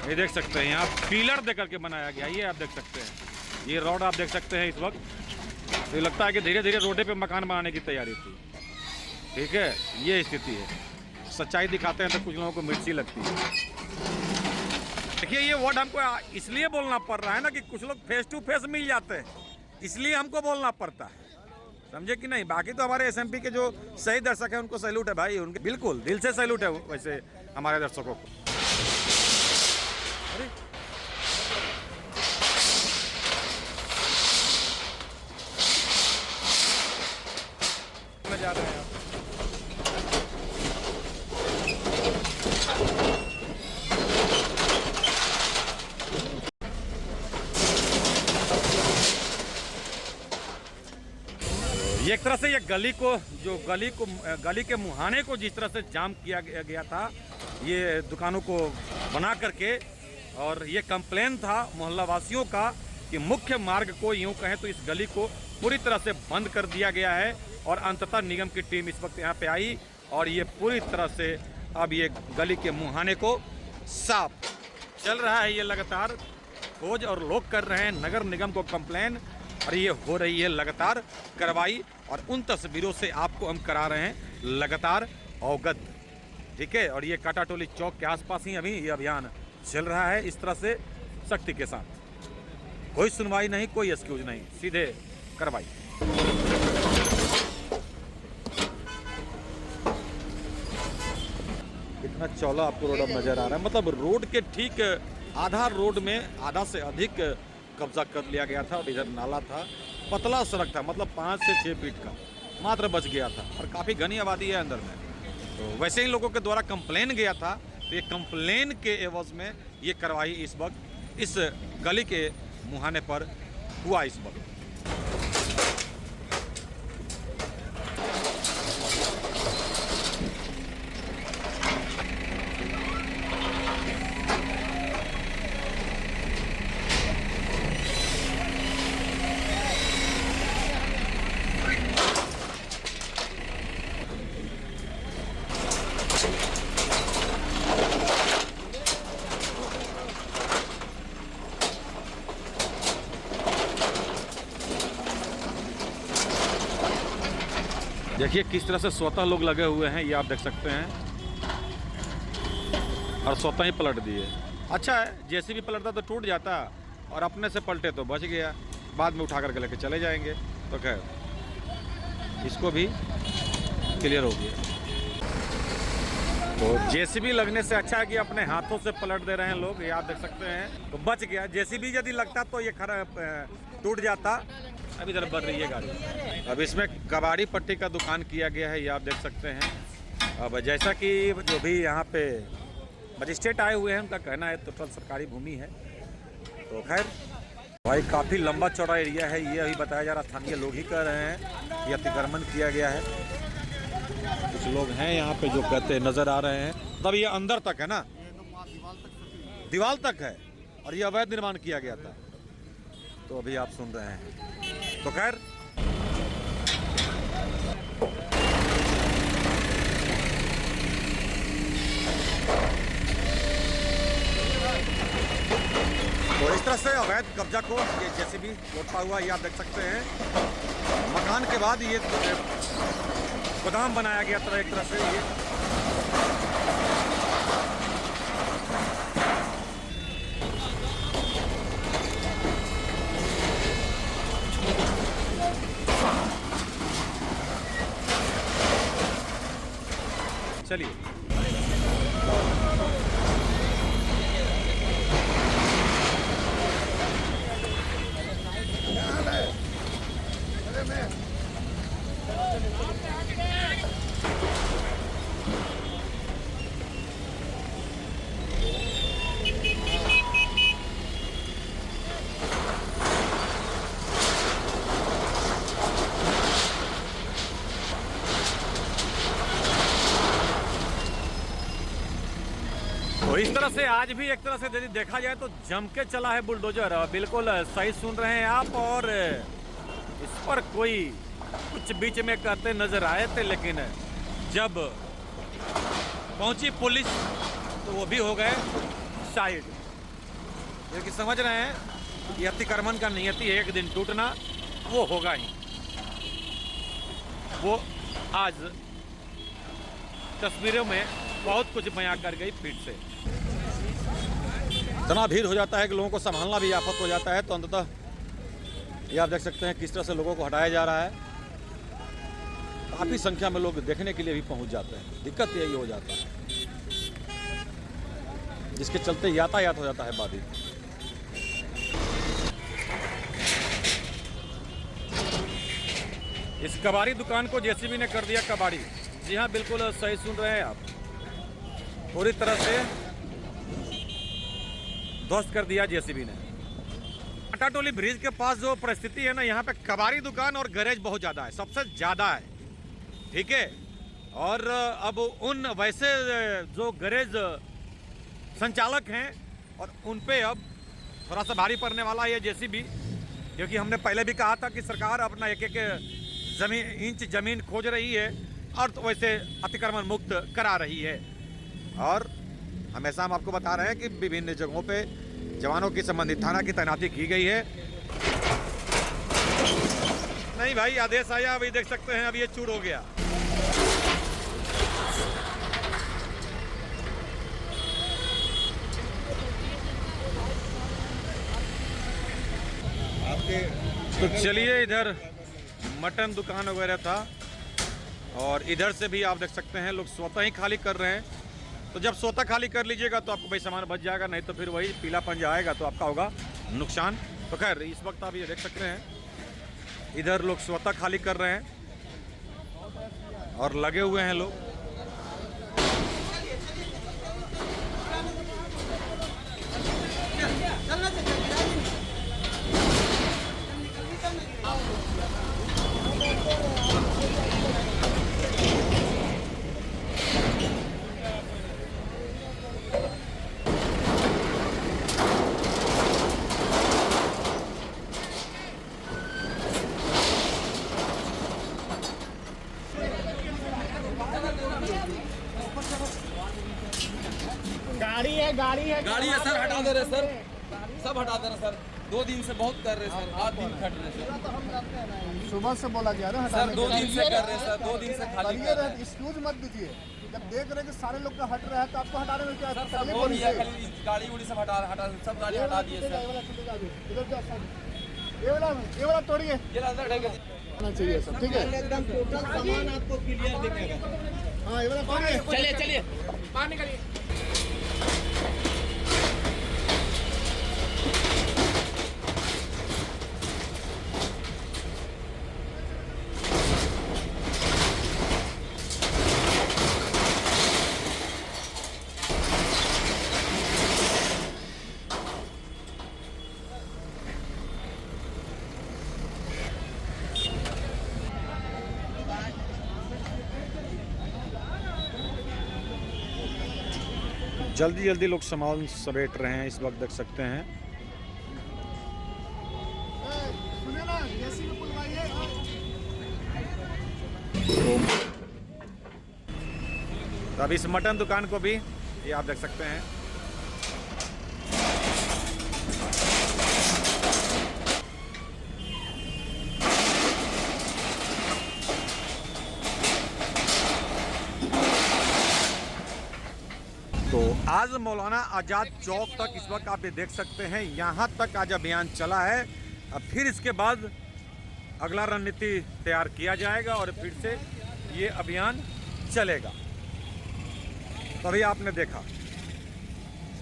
ये देख सकते हैं यहाँ पिलर दे करके बनाया गया, ये आप देख सकते हैं, ये रोड आप देख सकते हैं। इस वक्त तो लगता है कि धीरे धीरे रोडे पे मकान बनाने की तैयारी थी। ठीक है, ये स्थिति है। सच्चाई दिखाते हैं तो कुछ लोगों को मिर्ची लगती है। देखिए ये वर्ड हमको इसलिए बोलना पड़ रहा है ना कि कुछ लोग फेस टू फेस मिल जाते हैं, इसलिए हमको बोलना पड़ता है, समझे कि नहीं। बाकी तो हमारे एसएमपी के जो सही दर्शक हैं उनको सैल्यूट है भाई, उनके बिल्कुल दिल से सैल्यूट है वैसे हमारे दर्शकों को। जा रहे हैं ये एक तरह से ये गली के मुहाने को जिस तरह से जाम किया गया था ये दुकानों को बना करके, और ये कंप्लेन था मोहल्ला वासियों का कि मुख्य मार्ग को यूं कहें तो इस गली को पूरी तरह से बंद कर दिया गया है। और अंततः निगम की टीम इस वक्त यहाँ पे आई और ये पूरी तरह से अब ये गली के मुहाने को साफ चल रहा है। ये लगातार खोज और लोग कर रहे हैं नगर निगम को कंप्लेन, और ये हो रही है लगातार कार्रवाई। और उन तस्वीरों से आपको हम करा रहे हैं लगातार अवगत। ठीक है, और ये काटाटोली चौक के आसपास ही अभी ये अभियान चल रहा है इस तरह से सख्ती के साथ। कोई सुनवाई नहीं, कोई एक्सक्यूज नहीं, सीधे कार्रवाई। कितना चौड़ा आपको रोड अब नजर आ रहा है, मतलब रोड के ठीक आधा रोड में आधा से अधिक कब्जा कर लिया गया था। और इधर नाला था, पतला सड़क था, मतलब 5 से 6 फीट का मात्र बच गया था। और काफ़ी घनी आबादी है अंदर में, तो वैसे ही लोगों के द्वारा कंप्लेन गया था, तो ये कंप्लेन के एवज में ये कार्रवाई इस वक्त इस गली के मुहाने पर हुआ इस वक्त। देखिए किस तरह से स्वतः लोग लगे हुए हैं, ये आप देख सकते हैं, और स्वतः ही पलट दिए। अच्छा है, जैसे भी पलटता तो टूट जाता, और अपने से पलटे तो बच गया, बाद में उठा करके लेके चले जाएंगे। तो खैर इसको भी क्लियर हो गया। तो जेसीबी लगने से अच्छा है कि अपने हाथों से पलट दे रहे हैं लोग, ये आप देख सकते हैं, तो बच गया। जेसीबी यदि लगता तो ये टूट जाता। अभी इधर बढ़ रही है गाड़ी। अब इसमें कबाड़ी पट्टी का दुकान किया गया है, ये आप देख सकते हैं। अब जैसा कि जो भी यहाँ पे मजिस्ट्रेट आए हुए हैं उनका कहना है टोटल सरकारी भूमि है। तो खैर भाई काफ़ी लंबा चौड़ा एरिया है, ये अभी बताया जा रहा, स्थानीय लोग ही कह रहे हैं ये अतिक्रमण किया गया है। कुछ लोग हैं यहाँ पे जो कहते हैं नज़र आ रहे हैं। तब ये अंदर तक है ना, दीवार तक है, और ये अवैध निर्माण किया गया था। तो अभी आप सुन रहे हैं। तो खैर तो इस तरह से अवैध कब्जा को ये जेसीबी तोड़ता हुआ ये आप देख सकते हैं। मकान के बाद ये गोदाम बनाया गया था एक तरह से। ये चलिए तो इस तरह से आज भी एक तरह से यदि देखा जाए तो जम के चला है बुलडोजर। बिल्कुल सही सुन रहे हैं आप। और इस पर कोई कुछ बीच में करते नजर आए थे, लेकिन जब पहुंची पुलिस तो वो भी हो गए साइड। क्योंकि समझ रहे हैं कि अतिक्रमण का नियति एक दिन टूटना वो होगा ही। वो आज तस्वीरों में बहुत कुछ बयां कर गई फिर से। इतना भीड़ हो जाता है कि लोगों को संभालना भी आफत हो जाता है। तो अंततः ये आप देख सकते हैं किस तरह से लोगों को हटाया जा रहा है। काफ़ी संख्या में लोग देखने के लिए भी पहुंच जाते हैं। दिक्कत यही हो जाता है, जिसके चलते यातायात हो जाता है बाधित। इस कबाड़ी दुकान को जेसीबी ने कर दिया कबाड़ी। जी हाँ, बिल्कुल सही सुन रहे हैं आप। पूरी तरह से ध्वस्त कर दिया जेसीबी ने। अटाटोली ब्रिज के पास जो परिस्थिति है ना, यहाँ पे कबाड़ी दुकान और गैरेज बहुत ज़्यादा है, सबसे ज़्यादा है। ठीक है। और अब उन वैसे जो गैरेज संचालक हैं और उन पे अब थोड़ा सा भारी पड़ने वाला है ये जेसीबी। क्योंकि हमने पहले भी कहा था कि सरकार अपना एक इंच जमीन खोज रही है और तो वैसे अतिक्रमण मुक्त करा रही है। और हमेशा हम आपको बता रहे हैं कि विभिन्न जगहों पे जवानों की संबंधित थाना की तैनाती की गई है। नहीं भाई, आदेश आया, अभी देख सकते हैं, अब ये चूर हो गया। तो चलिए, इधर मटन दुकान वगैरह था और इधर से भी आप देख सकते हैं लोग स्वतः ही खाली कर रहे हैं। तो जब स्वतः खाली कर लीजिएगा तो आपको भाई सामान बच जाएगा, नहीं तो फिर वही पीला पंजा आएगा तो आपका होगा नुकसान। तो खैर इस वक्त आप ये देख सकते हैं इधर लोग स्वतः खाली कर रहे हैं और लगे हुए हैं लोग। गाड़ी है सर, हटा दे रहे सर, सब हटा दे रहे सर। 2 दिन से बहुत कर रहे सर, 8 दिन खट रहे सर। सुबह से बोला गया ना सर 2 दिन से कर रहे सर, 2 दिन से खाली कर रहे हैं। एक्सक्यूज मत दीजिए। जब देख रहे हैं कि सारे लोग का हट रहा है तो आपको हटाने में क्या सर सब बोल दिया, खाली गाड़ी उड़ी सब हटा सब गाड़ी हटा दिए सर। ये वाला तोड़िए, ये अंदर ढक चाहिए सर। ठीक है, एकदम टोटल सामान आपको क्लियर दिखेगा। हाँ, ये वाला तोड़िए। चलिए बाहर निकलिए। जल्दी जल्दी लोग सामान समेट रहे हैं इस वक्त, देख सकते हैं। तो अब इस मटन दुकान को भी ये आप देख सकते हैं। तो आज मौलाना आज़ाद चौक तक इस वक्त आप ये देख सकते हैं, यहाँ तक आज अभियान चला है। अब फिर इसके बाद अगला रणनीति तैयार किया जाएगा और फिर से ये अभियान चलेगा। तभी आपने देखा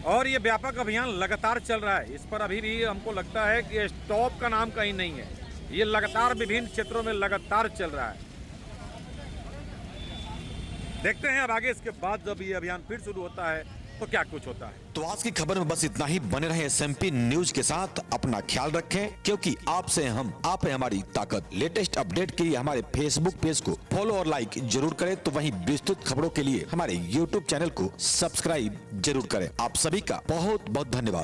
और ये व्यापक अभियान लगातार चल रहा है। इस पर अभी भी हमको लगता है कि स्टॉप का नाम कहीं नहीं है। ये लगातार विभिन्न क्षेत्रों में लगातार चल रहा है। देखते हैं अब आगे इसके बाद जब ये अभियान फिर शुरू होता है तो क्या कुछ होता है। तो आज की खबर में बस इतना ही। बने रहे SMP न्यूज के साथ, अपना ख्याल रखें, क्योंकि आपसे हम, आप है हमारी ताकत। लेटेस्ट अपडेट के लिए हमारे फेसबुक पेज को फॉलो और लाइक जरूर करें, तो वहीं विस्तृत खबरों के लिए हमारे YouTube चैनल को सब्सक्राइब जरूर करें। आप सभी का बहुत बहुत धन्यवाद।